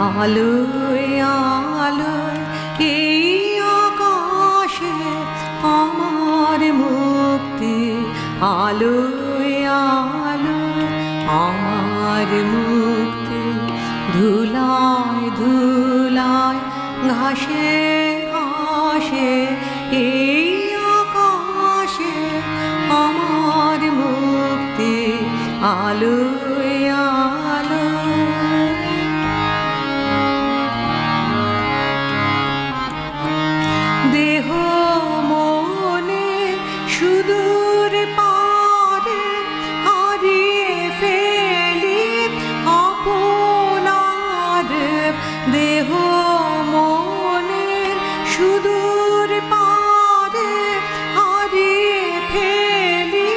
আলোয় আলোয় এই আকাশে আমার মুক্তি, আলোয় আলোয় আমার মুক্তি। ধুলায় ধুলায় ঘাসে ঘাসে এই আকাশে আমার মুক্তি, আলোয় আলোয়। দেহ মনে সুদূর পারে হারিয়ে ফেলি আপনার, দেহ মনে সুদূর পারে হারিয়ে ফেলি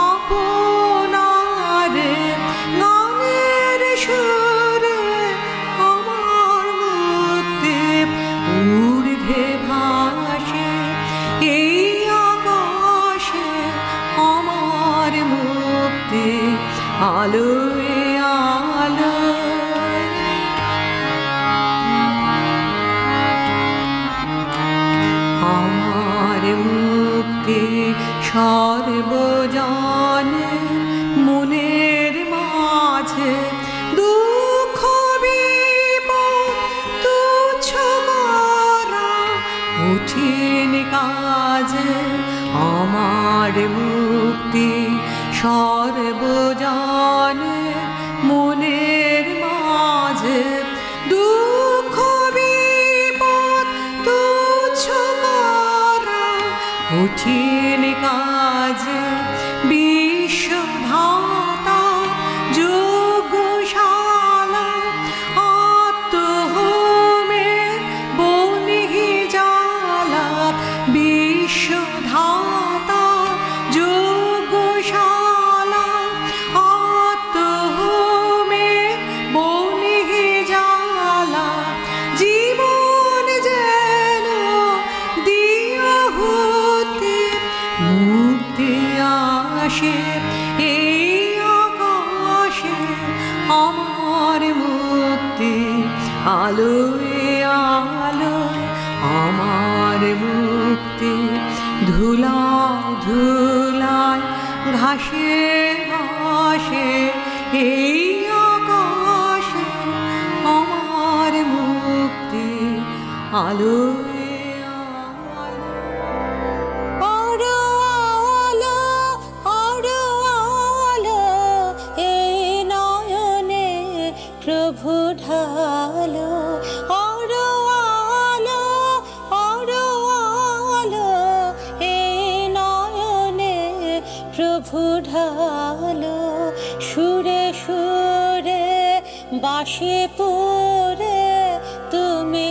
আপনার। গানের সুরে আমার মুক্তি, ঊর্ধ্বে ভাসে এই আকাশে আমার মুক্তি, আলোয় আলোয়। আমার মুক্তি সর্বজনে মনের মাঝে, দুঃখ বিপদ তুচ্ছ করা কঠিন কাজে। আমার মুক্তি সর্বজনে মনের মাঝে, দুঃখ বিপদ তুচ্ছ করা কঠিন কাজে। বিশ্বধাতা যজ্ঞশালা আত্মহোমের বনিহি জ্বালা, বিশ্বধাতা যজ্ঞশালা আত্মহোমের বনিহি জ্বালা। জীবন যেন দিয়াহুতি, মুক্তি আসে এই আকাশে আমার মুক্তি, আলোয় আলোয় আমার মুক্তি। ধুলায় ধুলায় ঘাসে ঘাসে এই আকাশে আমার মুক্তি, আলোয় প্রভু ঢালো, আরো আলো আরো আলো এই নয়নে প্রভু ঢালো। সুরে সুরে বাঁশি পুরে তুমি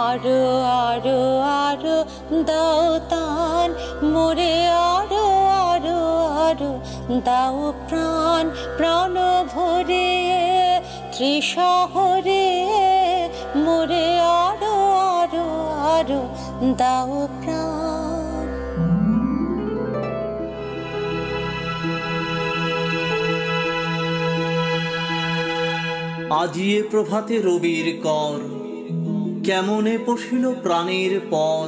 আরো আরো আরো দাও তান মোরে, আরো আরো আরো দাও প্রাণ প্রাণ ভরে ত্রিশহরে মোরে, আরো আরো আরো দাও প্রাণ। আজিয়ে প্রভাতে রবির কর, কেমনে পশিল প্রাণের পর,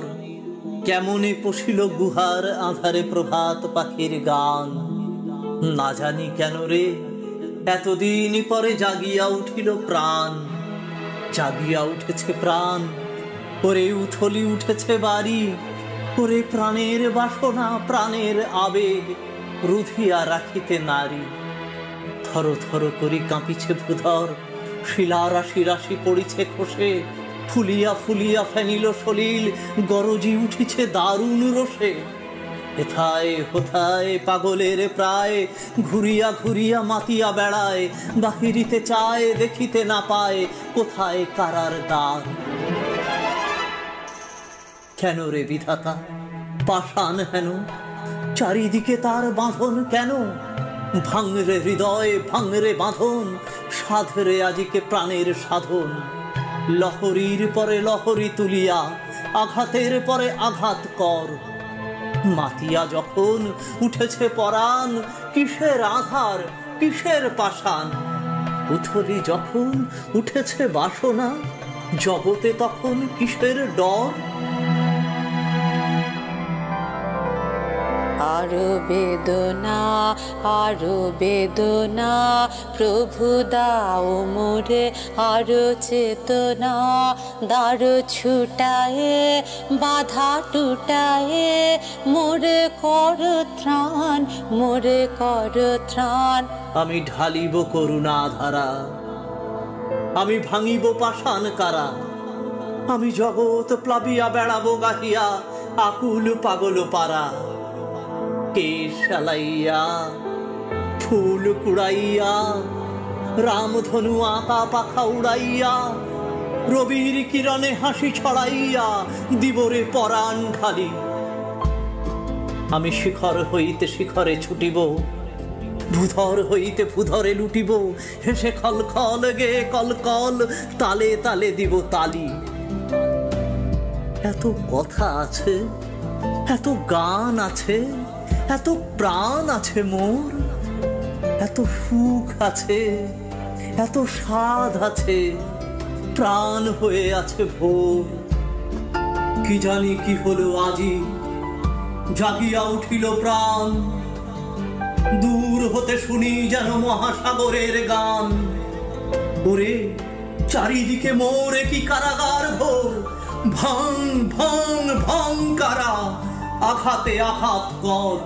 কেমনে পশিল গুহার আধারে প্রভাত পাখির গান। না জানি কেন রে এতদিন পরে জাগিয়া উঠিল প্রাণ, জাগিয়া উঠেছে প্রাণ। ওরে উথলি উঠেছে বাড়ি, ওরে প্রাণের বাসনা প্রাণের আবেগ রুধিয়া রাখিতে নারী। থর থর করি কাঁপিছে ভূধর, শিলা রাশি রাশি পড়িছে খসে। ফুলিয়া ফুলিয়া ফেনিল সলিল, গরজি উঠিছে দারুণ রোষে। হেথায় হোথায় পাগলের প্রায়, ঘুরিয়া ঘুরিয়া মাতিয়া বেড়ায়। বাহিরিতে চায় দেখিতে না পায়, কোথায় কারার দ্বার। কেন রে বিধাতা পাষাণ হেন, চারিদিকে তার বাঁধন কেন? ভাঙরে হৃদয় ভাঙরে বাঁধন, সাধরে আজিকে প্রাণের সাধন। লহরীর পরে লহরী তুলিয়া, আঘাতের পরে আঘাত কর। মাতিয়া যখন উঠেছে পরাণ, কিসের আধার কিসের পাষাণ। উথলি যখন উঠেছে বাসনা, জগতে তখন কিসের ডর? আরো বেদনা, আরো বেদনা, প্রভু দাও মোরে আরো চেতনা। দ্বার ছুটায়ে বাধা টুটায়ে মোরে কর ত্রাণ, মোরে কর ত্রাণ। আমি ঢালিব করুণা ধারা, আমি ভাঙিব পাষাণ কারা, আমি জগৎ প্লাবিয়া বেড়াবো গাহিয়া আকুল পাগল পারা। কেশ আলাইয়া ফুল কুড়াইয়া, রামধনু আঁকা পাখা উড়াইয়া, রবির কিরণে হাসি ছড়াইয়া দিবরে পরাণ ঢালি। আমি শিখর হইতে শিখরে ছুটিব, ভূধর হইতে ভূধরে লুটিব, হেসে খল খল গে কল কল, তালে তালে দিব তালি। এত কথা আছে, এত গান আছে, এত প্রাণ আছে মোর, এত সুখ আছে, এত স্বাদ আছে, প্রাণ হয়ে আছে ভোর। কি জানি কি হলো আজি, জাগিয়া উঠিল প্রাণ, দূর হতে শুনি যেন মহাসাগরের গান। ওরে চারিদিকে মোর কি কারাগার ঘোর, ভাঙ ভাঙ ভাঙ কারা, আঘাতে আঘাত কর।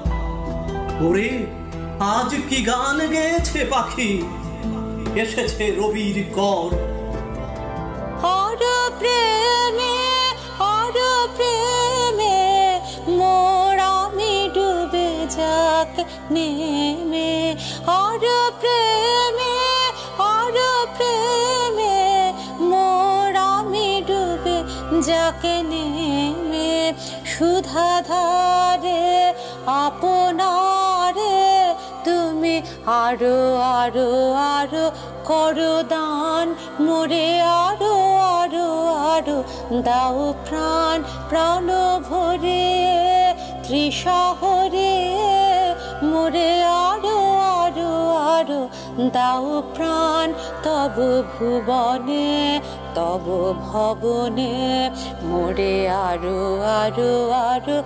ওরে আজ কি গান গেয়েছে পাখি, এসেছে রবির কর। আর প্রেমে, আর প্রেমে মোর আমি ডুবে যাক নেমে। আর প্রেমে, আর প্রেমে মোর আমি ডুবে যাক নেমে। সুধা ধারে আপনারে তুমি আরো আরো আরো করো দান, মোরে আরো আরো আরো দাও প্রাণ। প্রাণ ভরে ত্রিশহরে মোরে আরো আরো আরো দাও প্রাণ। তব ভুবনে তব ভবনে মোরে আরো আরো আরো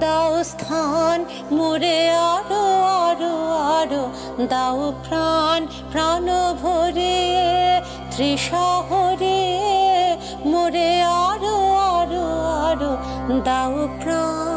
দাও স্থান, মোরে আরো আরো আরো দাও প্রাণ। প্রাণ ভরে ত্রিশহরে মোরে আরো আরো আরো দাও প্রাণ।